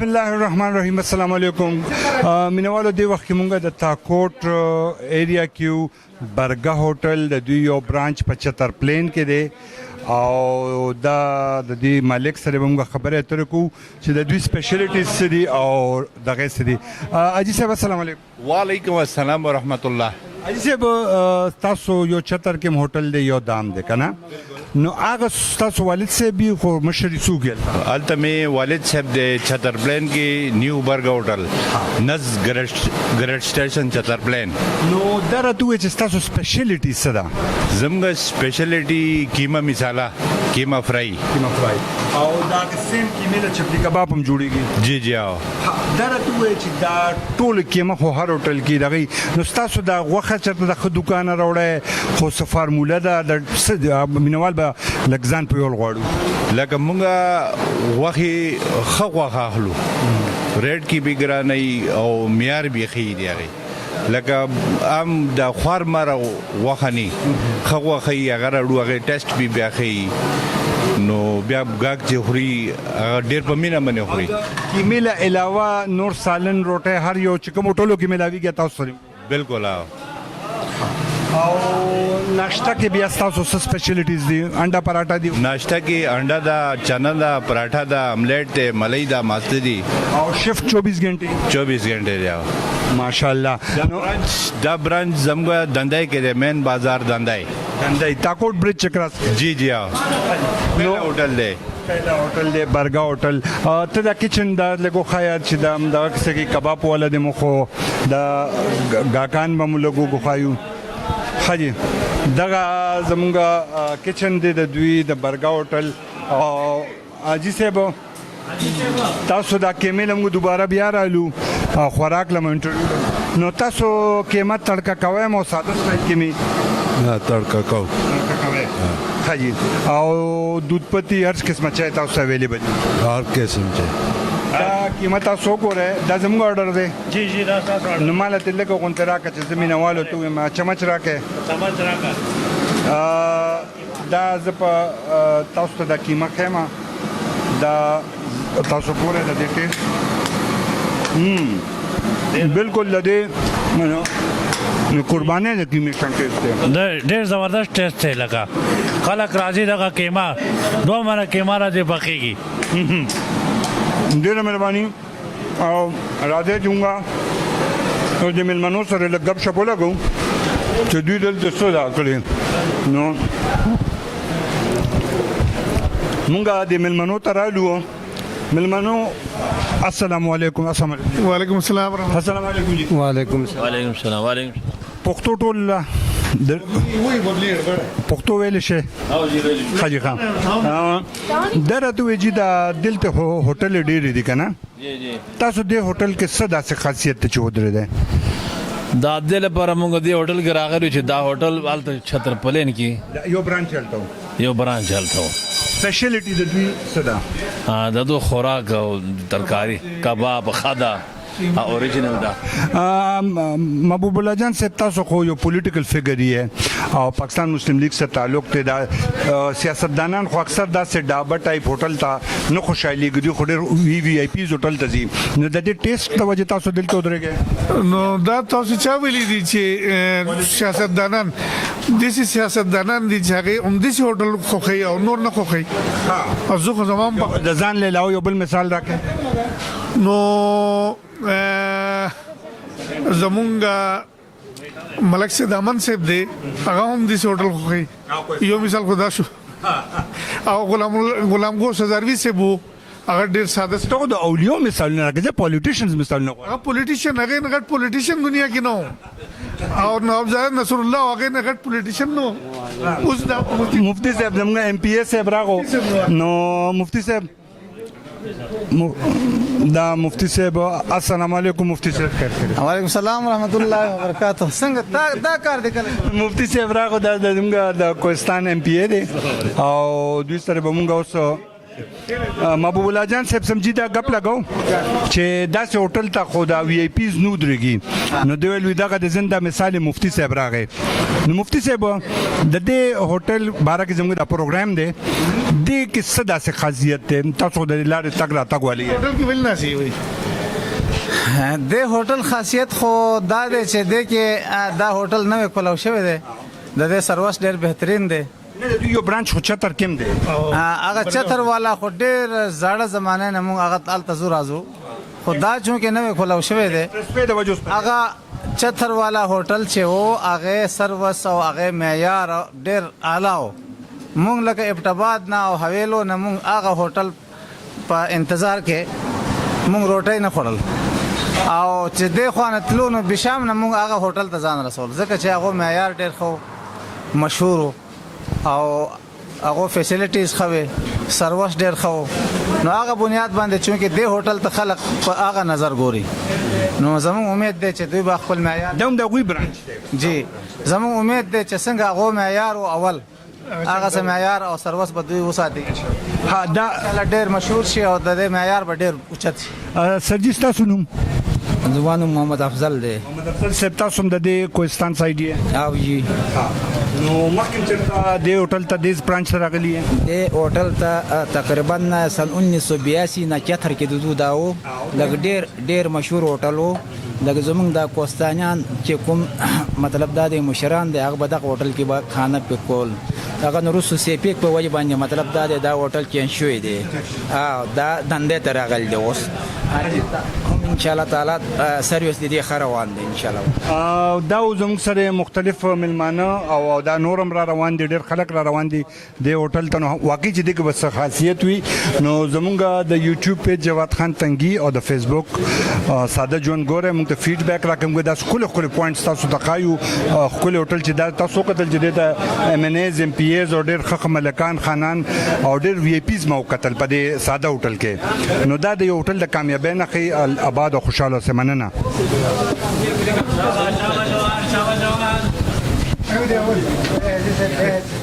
بسم الله الرحمن الرحیم. السلام علیکم مینوالو. دی وخت کې مونږ د تھاکوٹ ایریا کې برگا ھوٹل د دوی یو برانچ په چتر پلین کې دی او دا د دې مالک سره موږ خبرې اترې کوو چې د دوی سپیشلیټیز څه دي او دغه څه دي. حاجي صاحب السلام علیکم. وعلیکم السلام ورحمۃ الله. حاجي صاحب تاسو یو چتر کې هوټل دی یو دام دی کنه نو هغه تاسو والد صاحب خو مشهور سوګل الته می والد صاحب د چتر پلین کې نیو برګا هوټل نز ګرټ سټیشن چتر پلین نو درته چې تاسو سپیشلیټی څه ده؟ زموږ سپیشلیټی قیمہ مثاله قیمہ فرائی او دا سیم قیمه د چپلی کباب هم جوړیږي. جی جی او درته چې دا ټول قیمه خو هر هوټل کې دغه نو تاسو دا غوخه چرته د دکان راوړې خو څه فارموله ده د مینوال به لګزان په یول غواړو لکه مونږه غوخي خغوخه اخلو ریډ کی به ګرانې او معیار به خې دی هغه لکه ام د خوار مر غوخني خغوخه یې هغه راوړو هغه ټیسټ به بیا خې نو بیا غاک چې خوري ډېر په مینا باندې خوري. کیمه علاوه نور سالن روټه هر یو چې کوم ټولو کې ملاویږي تاسو سره بالکل او ناشته کې بیا تاسو څه سپیشلیټیز دي؟ انډا پراټا دي؟ ناشته کې انډا دا چنا دا پراټا دا املیټ ته ملای دا ماست دي او شفت 24 غنټه دی ماشاءالله. دا برانچ زموږ دندای کې دی مین بازار دندای تھاکوٹ برج چکراس. جی جی او نو هوټل دی پہلا ہوٹل دے برگا ہوٹل ته دا کچن دا لګو خیا چې دا څه کې کباب ولا د مخو دا غاکان بم لګو غخایو خاجي دغه زمونږه کچن دی د دوی د برگا ہوٹل او حاجي صاحب تاسو دا کیمل موږ دوباره بیا رالو خوراک لم انټرویو نو تاسو قیمت تړکا کوي مو ساده سټایل کې می تړکا کو خاجي او دودھ پتی هر قسمه چای تاسو اویلیبل هر قسم چای دا قیمت تاسو ګوره دا زموږ آرډر دی. جی جی دا تاسو نو مال ته لکه غونته راکړه چې زمینوالو ته ما چمچ راکې دا زه په تاسو ته دا قیمه خیمه دا تاسو ګوره د دې ټیسټ بالکل لدې نو قربانه د قیمه څنګه ټیسټ دی ډېر زبردست ټیسټ دی لکه خلک راځي دغه قیمه دوه مره قیمه راځي پخېږي. ډېره مهرباني او راځي جونګه او د مېلمنو سره لږ ګپ شپ ولګو چې دوی دلته څه دا کړي نو مونږه د مېلمنو ته رالو. مېلمنو السلام علیکم. السلام علیکم. وعلیکم السلام ورحمۃ اللہ. السلام علیکم جی. وعلیکم السلام. وعلیکم السلام. وعلیکم پښتو ټول پښتو ویل شي حاجي خان درته وی چې دا دلته هوټل ډیر دي کنه جی جی تاسو دې هوټل کې څه داسې خاصیت ته چودره ده؟ دا دل پر موږ دی هوټل کې راغلو چې دا هوټل والته چتر پلین کې یو برانچ چلته سپیشلیټی د دوی څه ده؟ د دو خوراک او ترکاری کباب خدا اوریجنل دا. محبوب الله جان صاحب تاسو خو یو پولیټیکل فیګر یې او پاکستان مسلم لیگ سره تعلق ته دا سیاستدانان خو اکثر دا سه ډابه ټایپ هوټل ته نه خوشالي ګدي خو ډېر وی آی پیز هوټل ته ځي نو د دې ټیسټ د وجه تاسو دلته ودرېږئ نو دا تاسو چا ویلي دي چې سیاستدانان داسې سیاستدانان دي چې هغه همداسې هوټل خوښوي او نور نه خوښوي او زه خو زما د ځان له علاوه یو بل مثال راکړئ. نو زمونږ ملک سید امن صاحب دی هغه هم داسې هوټل خوښوي. یو مثال خو دا شو او غلام ګوس هزاروي صاحب و هغه ډېر ساده ته د اولیاء مثالونه راکړئ پولیټیشنز مثالونه هغه پولیټیشن هغه نه غټ پولیټیشن دنیا کې نه و او نوابزاده نصر الله هغه نه غټ پولیټیشن نو اوس دا مفتی صاحب زموږ ایم پی اے صاحب راغو نو مفتی صاحب دا مفتی صاحب السلام علیکم. مفتی صاحب خیر خیر. وعلیکم السلام ورحمۃ اللہ وبرکاتہ. څنګه دا کار دی کله مفتی صاحب راغو دا زموږ د کوهستان ایم پی اے دی او دوی سره به مونږ اوس محبوب الله جان صاحب سمجھی دا غپ لګاو چې داسې هوټل ته خو دا وی آی پیز نو درېږي نو دوی ویل دغه د زنده مثال مفتی صاحب راغی نو مفتی صاحب د دې هوټل باره کې زموږ دا پروګرام دی دې کې څه داسې خاصیت دی تاسو د لارې تګ راتګ والی هوټل کې ویل نه شي وي د هوټل خاصیت خو دا دی چې د کې دا هوټل نوې کولو شوی دی د دې سروس ډېر بهترین دی نه د یو برانچ خو چتر کم دی هغه چتر والا خو ډېر زاړه زمانه نه موږ هغه هلته ځو راځو خو دا چونکې نوې کولو شوی دی هغه چتر والا هوټل چې و هغه سروس او هغه معیار ډېر اعلی و موږ لکه ابټاباد نه او حویلو نه موږ هغه هوټل په انتظار کې موږ روټۍ نه خوړل او چې دې خوا نه تلو نو بشام نه موږ هغه هوټل ته ځان رسول ځکه چې هغه معیار ډېر ښه مشهور او هغه فیسیلیټیز ښه وې سروس ډېر ښه و نو هغه بنیاد باندې چونکې دې هوټل ته خلک په هغه نظر ګوري نو زموږ امید دی چې دوی به خپل معیار دا هم د هغوی برانچ دی جی زموږ امید دی چې څنګه هغه معیار و اول هغه سه معیار او سروس به دوی وساتي ها دا ډېر مشهور شي او د دې معیار به ډېر اوچت شي سرجي ستاسو نوم زمانو محمد افضل دی محمد افضل صاحب تاسو هم د دې کوهستان سایډ یې او جی نو مخکې چېرته دې هوټل ته دې برانچ ته راغلي یې دې هوټل ته تقریبا سن 1982 نه 74 کې د دا و لږ ډېر مشهور هوټل و لکه زمونږ د کوهستانیان چې کوم مطلب دا د مشران دی هغه به دغه هوټل کې به خانه پې کول هغه نو روسو سیپیک په وجه باندې مطلب دا دی دا هوټل چینج شوی دی دا دندې ته راغلی دی اوس ان شاء الله تعالی سرویس دې ښه روان دی ان شاء الله دا زموږ سره مختلف ملمانه او دا نورم را روان دي ډېر خلک را روان دي د هوټل ته نو واقعي چې دغه بس خاصیت وي نو زمونږ د یوټیوب پیج جواد خان تنگی او د فیسبوک ساده جون ګوره موږ ته فیډبیک راکوم دا خپل پوینټس تاسو ته خایو خپل هوټل چې دا تاسو کتل چې د ام ان ایز ام پی ایز او ډېر ښه ملکان خانان او ډېر وی آی پیز مو کتل په دې ساده هوټل کې نو دا د یو هوټل د کامیابی نه خي آباد او خوشاله سه مننه Gracias.